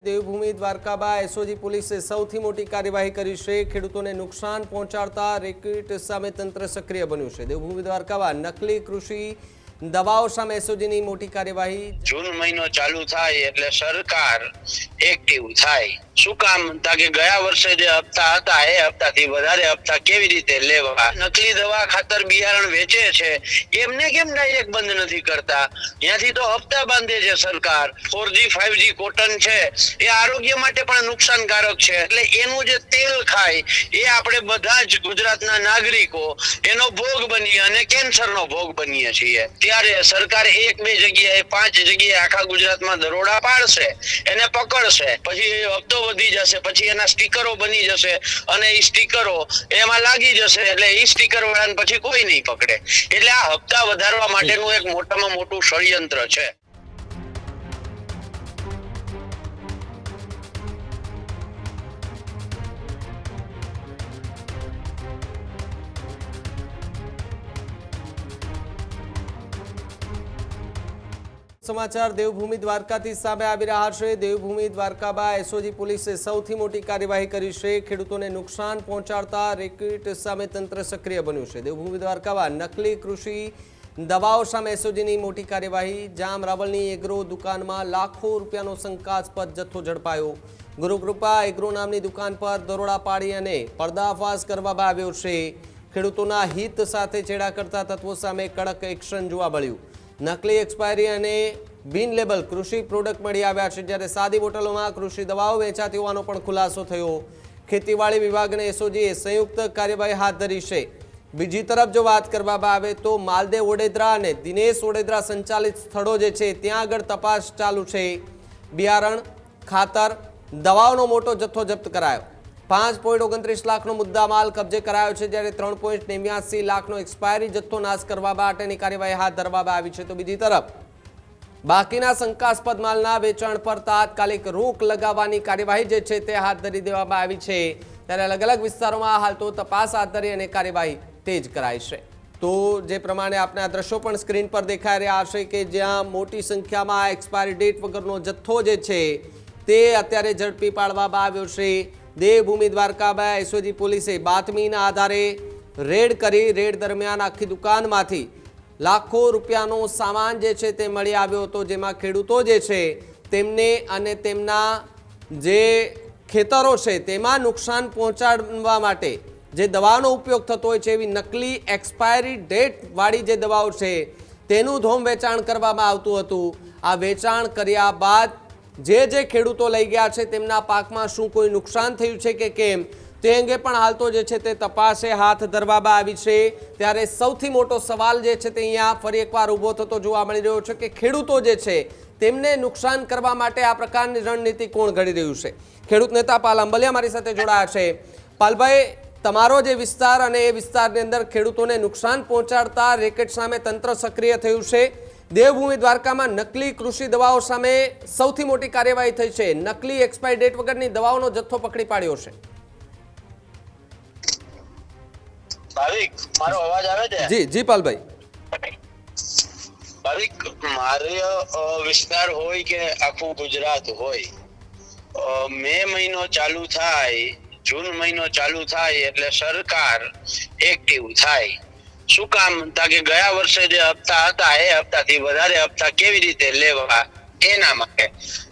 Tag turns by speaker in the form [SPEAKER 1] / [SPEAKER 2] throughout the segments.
[SPEAKER 1] Devbhumi દ્વારકાબા SOG પોલીસે સૌથી મોટી કાર્યવાહી કરી છે। ખેડૂતોને નુકસાન પહોંચાડતા રેકેટ સામે તંત્ર સક્રિય બન્યું છે। દેવભૂમિ દ્વારકાબા નકલી કૃષિ દવાઓ સામે એસઓજીની મોટી કાર્યવાહી।
[SPEAKER 2] જૂન મહિનો ચાલુ થાય એટલે સરકાર એક્ટિવ થાય। શું કામ? તાકે ગયા વર્ષે જે હપ્તા હતા એ હપ્તાથી વધારે હપ્તા કેવી રીતે લેવા? નકલી દવા ખાતર બિયારણ વેચે છે એમને કેમ ડાયરેક્ટ બંધ નથી કરતા? ત્યાંથી તો હપ્તા બાંધે છે સરકાર। 4G 5G કોટન છે એ આરોગ્ય માટે પણ નુકસાનકારક છે, એટલે એનું જે તેલ ખાય એ આપણે બધા જ ગુજરાતના નાગરિકો એનો ભોગ બનીએ અને કેન્સરનો ભોગ બનીએ છીએ। ત્યારે સરકાર એક બે જગ્યાએ 5 જગ્યાએ આખા ગુજરાતમાં દરોડા પાડશે, એને પકડશે, પછી હપ્તો વધી જશે, પછી એના સ્ટીકરો બની જશે અને એ સ્ટીકરો એમાં લાગી જશે, એટલે એ સ્ટીકર વાળાને પછી કોઈ નહીં પકડે। એટલે આ હપ્તા વધારવા માટેનું એક મોટામાં મોટું ષડયંત્ર છે।
[SPEAKER 1] સમાચાર દેવભૂમિ દ્વારકાથી સામે આવી રહ્યા છે। દેવભૂમિ દ્વારકાબા એસઓજી પોલીસે સૌથી મોટી કાર્યવાહી કરી છે। ખેડૂતોને નુકસાન પહોંચાડતા રેકેટ સામે તંત્ર સક્રિય બન્યું છે। દેવભૂમિ દ્વારકાબા નકલી કૃષિ દવાઓ સામે એસઓજીની મોટી કાર્યવાહી। જામ રાવલની એગ્રો દુકાનમાં લાખો રૂપિયાનો શંકાસ્પદ જથ્થો ઝડપાયો। ગુરુકૃપા એગ્રો નામની દુકાન પર દરોડા પાડી અને પર્દાફાશ કરવામાં આવ્યો છે। ખેડૂતોના હિત સાથે ચેડા કરતા તત્વો સામે કડક એક્શન જોવા મળ્યું। નકલી એક્સપાયરી અને બિન લેબલ કૃષિ પ્રોડક્ટ મળી આવ્યા છે, જ્યારે સાદી બોટલોમાં કૃષિ દવાઓ વેચાતી હોવાનો પણ ખુલાસો થયો। ખેતીવાડી વિભાગ અને એસઓજીએ સંયુક્ત કાર્યવાહી હાથ ધરી છે। બીજી તરફ જો વાત કરવામાં આવે તો માલદેવ વડોદરા અને દિનેશ વડોદરા સંચાલિત સ્થળો જે છે ત્યાં આગળ તપાસ ચાલુ છે। બિયારણ, ખાતર, દવાઓનો મોટો જથ્થો જપ્ત કરાયો। 5.29 લાખનો મુદ્દામાલ કબજે કરાયો છે, જ્યારે 3.89 લાખનો એક્સપાયરી જથ્થો નાશ કરવા માટેની કાર્યવાહી હાથ ધરવામાં આવી છે। તો બીજી તરફ બાકીના શંકાસ્પદ માલના વેચાણ પર તાત્કાલિક રોક લગાવવાની કાર્યવાહી જે છે તે હાથ ધરી દેવામાં આવી છે। ત્યારે અલગ અલગ વિસ્તારોમાં હાલ તો તપાસ હાથ ધરી અને કાર્યવાહી તેજ કરાઈ છે। તો જે પ્રમાણે આપણે આ દ્રશ્યો પણ સ્ક્રીન પર દેખાઈ રહ્યા હશે કે જ્યાં મોટી સંખ્યામાં એક્સપાયરી ડેટ વગરનો જથ્થો જે છે તે અત્યારે ઝડપી પાડવામાં આવ્યો છે। દેવભૂમિ દ્વારકાબા એસઓજી પોલીસે બાતમીના આધારે રેડ કરી। રેડ દરમિયાન આખી દુકાનમાંથી લાખો રૂપિયાનો સામાન જે છે તે મળી આવ્યો હતો, જેમાં ખેડૂતો જે છે તેમને અને તેમના જે ખેતરો છે તેમાં નુકસાન પહોંચાડવા માટે જે દવાનો ઉપયોગ થતો હોય છે એવી નકલી એક્સપાયરી ડેટ વાળી જે દવાઓ છે તેનું ધોમ વેચાણ કરવામાં આવતું હતું। આ વેચાણ કર્યા બાદ જે ખેડૂતો લઈ ગયા છે તેમના પાકમાં શું કોઈ નુકસાન થયું છે કે કેમ તે અંગે પણ હાલ તો જે છે તે તપાસે હાથ ધરવામાં આવી છે। ત્યારે સૌથી મોટો સવાલ જે છે તે અહીંયા ફરી એકવાર ઊભો થતો જોવા મળી રહ્યો છે કે ખેડૂતો જે છે તેમને નુકસાન કરવા માટે આ પ્રકારની રણનીતિ કોણ ઘડી રહ્યું છે। ખેડૂત નેતા પાલ અંબલિયા મારી સાથે જોડાયા છે। પાલભાઈ, તમારો જે વિસ્તાર અને એ વિસ્તારની અંદર ખેડૂતોને નુકસાન પહોંચાડતા રેકેટ સામે તંત્ર સક્રિય થયું છે। દેવભૂમિ દ્વારકામાં નકલી કૃષિ દવાઓ સામે સૌથી મોટી કાર્યવાહી થઈ છે। નકલી એક્સપાયરી ડેટ વગરની દવાઓનો જથ્થો પકડી પાડ્યો છે।
[SPEAKER 2] ભાવિક, મારો અવાજ આવે છે?
[SPEAKER 1] જી જી પાલભાઈ।
[SPEAKER 2] ભાવિક, મારો વિસ્તાર હોય કે આખું ગુજરાત હોય, મે મહિનો ચાલુ થાય, જૂન મહિનો ચાલુ થાય એટલે સરકાર એક્ટિવ થાય। શું કામ? તાકે ગયા વર્ષે જે હપ્તા હતા એ હપ્તાથી વધારે હપ્તા કેવી રીતે લેવા એના માટે।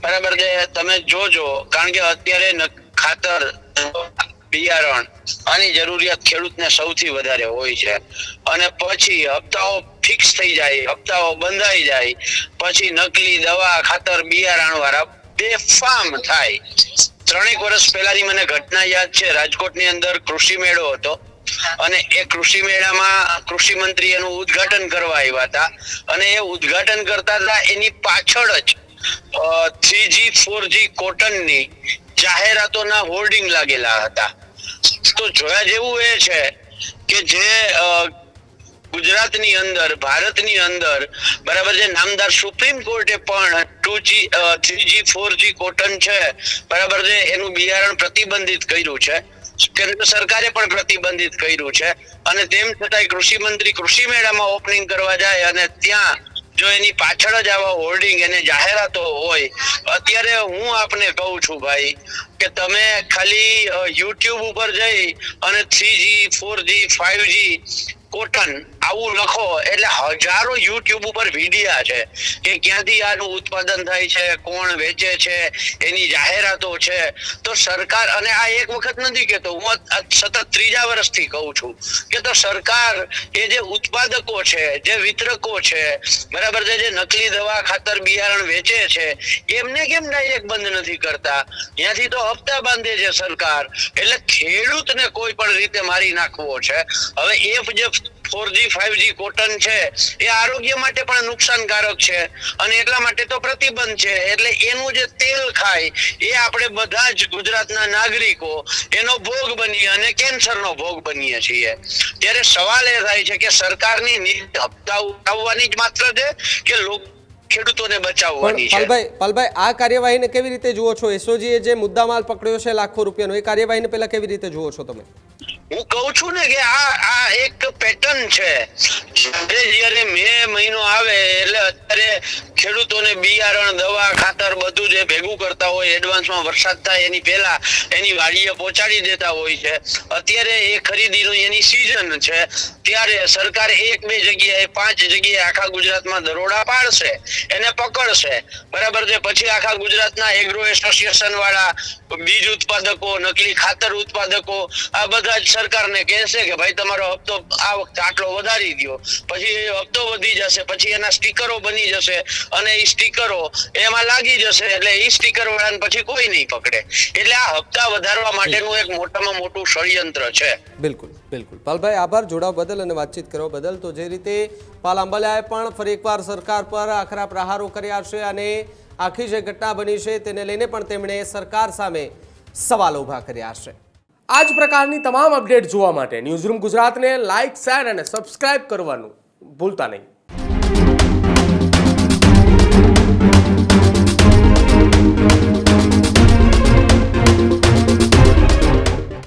[SPEAKER 2] બરાબર છે? તમે જોજો, કારણ કે અત્યારે ખાતર, બિયારણ આની જરૂરિયાત ખેડૂતને સૌથી વધારે હોય છે, અને પછી હપ્તાઓ ફિક્સ થઈ જાય, હપ્તાઓ બંધાઈ જાય, પછી નકલી દવા, ખાતર, બિયારણ વાળા બેફામ થાય। 3 વર્ષ પહેલાની મને ઘટના યાદ છે। રાજકોટની અંદર કૃષિ મેળો હતો અને એ કૃષિ મેળામાં કૃષિ મંત્રી એનું ઉદ્ઘાટન કરવા આવ્યા હતા, અને એ ઉદ્ઘાટન કરતા હતા એની પાછળ જ 3G 4G કોટનની જાહેરાતોના હોર્ડિંગ લાગેલા હતા। તો જોયા જેવું એ છે કે જે ગુજરાતની અંદર, ભારતની અંદર, બરાબર છે, નામદાર સુપ્રીમ કોર્ટે પણ 3G 4G કોટન છે, બરાબર છે, એનું બિયારણ પ્રતિબંધિત કર્યું છે। કેન્દ્ર સરકારે પણ પ્રતિબંધિત કર્યું છે, અને તેમ છતાંય કૃષિ મંત્રી કૃષિ મેળામાં ઓપનિંગ કરવા જાય અને ત્યાં જો એની પાછળ જ આવા હોર્ડિંગ અને જાહેરાતો હોય, અત્યારે હું આપને કહું છું ભાઈ કે તમે ખાલી યુટ્યુબ ઉપર જઈ અને 3G 4G 5G કોટન આવું લખો એટલે હજારો યુટ્યુબ ઉપર વિડિયા છે કે ક્યાંથી આનું ઉત્પાદન થાય છે, કોણ વેચે છે, એની જાહેરાતો છે. તો સરકાર, અને આ એક વખત નથી કહેતો, હું સતત 3જા વર્ષથી કહું છું કે તો સરકાર એ જે ઉત્પાદકો છે, જે વિતરકો છે, બરાબર છે, જે નકલી દવા, ખાતર, બિયારણ વેચે છે, એમને કેમ ડાયરેક્ટ બંધ નથી કરતા? ત્યાંથી તો હપ્તા બાંધે છે સરકાર. એટલે ખેડૂતને કોઈ પણ રીતે મારી નાખવો છે. હવે એ જે 4G 5G કોટન છે એ આરોગ્ય માટે પણ નુકસાનકારક છે અને એટલા માટે તો પ્રતિબંધ છે. એટલે એનું જે તેલ ખાય એ આપણે બધા જ ગુજરાતના નાગરિકો એનો ભોગ બનીએ અને કેન્સરનો ભોગ બનીએ છીએ. ત્યારે સવાલ એ થાય છે કે સરકારની નીતિ હપ્તા ઉઠાવવાની જ માત્ર છે કે ખેડૂતોને બચાવવાની છે?
[SPEAKER 1] પાલભાઈ, આ કાર્યવાહીને કેવી રીતે જુઓ છો? એસઓજીએ જે મુદ્દામાલ પકડ્યો છે લાખો રૂપિયાનો, એ કાર્યવાહીને પહેલા કેવી રીતે જુઓ છો તમે?
[SPEAKER 2] હું કહું છું ને કે આ એક પેટર્ન છે. જ્યારે મે મહિનો આવે એટલે અત્યારે ખેડૂતોને બિયારણ, દવા, ખાતર બધું જે ભેગું કરતા હોય, એડવાન્સમાં વરસાદ થાય એની પહેલા એની વાડીએ પહોંચાડી દેતા હોય છે. અત્યારે એ ખરીદીની એની સિઝન છે, ત્યારે સરકાર 1-2 જગ્યાએ 5 જગ્યાએ આખા ગુજરાતમાં દરોડા પાડશે, એને પકડશે, બરાબર છે. પછી આખા ગુજરાતના એગ્રો એસોસિએશન વાળા, બીજ ઉત્પાદકો, નકલી ખાતર ઉત્પાદકો, આ બધા જ સરકારને કહેશે કે ભાઈ તમારો હપ્તો આ વખતે આટલો વધારી દો. પછી હપ્તો વધી જશે, પછી એના સ્ટીકરો બની જશે અને એ સ્ટીકરો એમાં લાગી જશે, એટલે એ સ્ટીકર વાળાને પછી કોઈ નહીં પકડે. એટલે આ હપ્તા વધારવા માટેનું એક મોટામાં મોટું ષડયંત્ર છે.
[SPEAKER 1] બિલકુલ. પાલભાઈ, આભાર જોડાવા બદલ અને વાતચીત કરવા બદલ. તો જે રીતે પાલ આંબલિયાએ પણ ફરી એકવાર સરકાર પર આકરા પ્રહારો કર્યા છે અને આખી જે ઘટના બની છે તેને લઈને પણ તેમણે સરકાર સામે સવાલો ઊભા કર્યા છે. આ જ પ્રકારની તમામ અપડેટ જોવા માટે ન્યૂઝરૂમ ગુજરાતને લાઇક, શેર અને સબસ્ક્રાઇબ કરવાનું ભૂલતા નહીં.